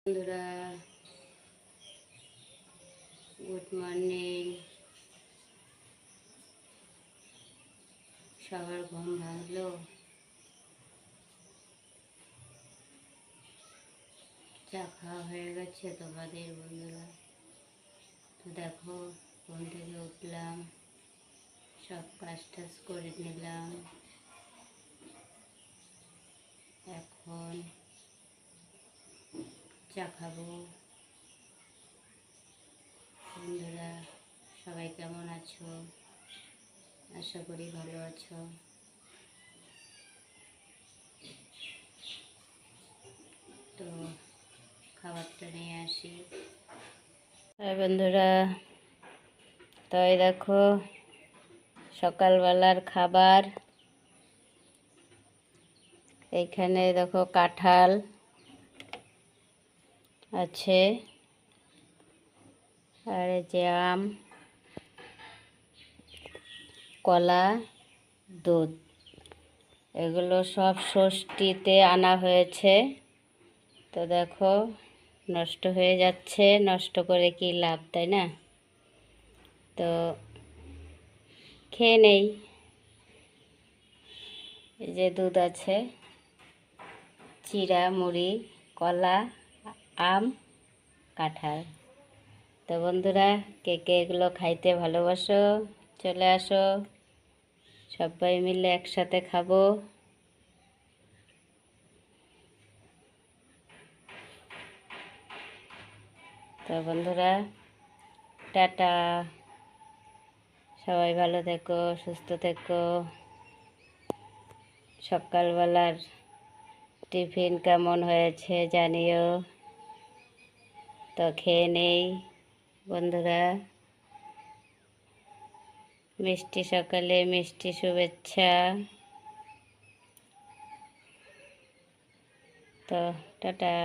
বন্ধুরা, good morning. সবার ঘুম ভাঙলো? চা খাওয়া হয়ে গেছে তোমাদের? বন্ধুরা, তো দেখো, ঘুম থেকে উঠলাম, সব কাজ টাজ করে নিলাম। এখন চা খাবো। বন্ধুরা, সবাই কেমন আছো? আশা করি ভালো আছো। তো খাবারটা নিয়ে আসি। বন্ধুরা, তো এই দেখো সকালবেলার খাবার। এইখানে দেখো কাঁঠাল আছে, আর এই যে আম, কলা, দুধ, এগুলো সব ষষ্ঠীতে আনা হয়েছে। তো দেখো নষ্ট হয়ে যাচ্ছে, নষ্ট করে কি লাভ, তাই না? তো খেয়ে নেই। এই যে দুধ আছে, চিড়া, মুড়ি, কলা, আম, কাঁঠাল। তো বন্ধুরা, কে কে এগুলো খাইতে ভালোবাসো চলে আসো, সবাই মিলে একসাথে খাবো। তো বন্ধুরা, টাটা, সবাই ভালো থেকো, সুস্থ থেকো। সকালবেলার টিফিন কেমন হয়েছে জানিও। তো খেয়ে নেই বন্ধুরা। মিষ্টি সকালে মিষ্টি শুভেচ্ছা। তো টাটা।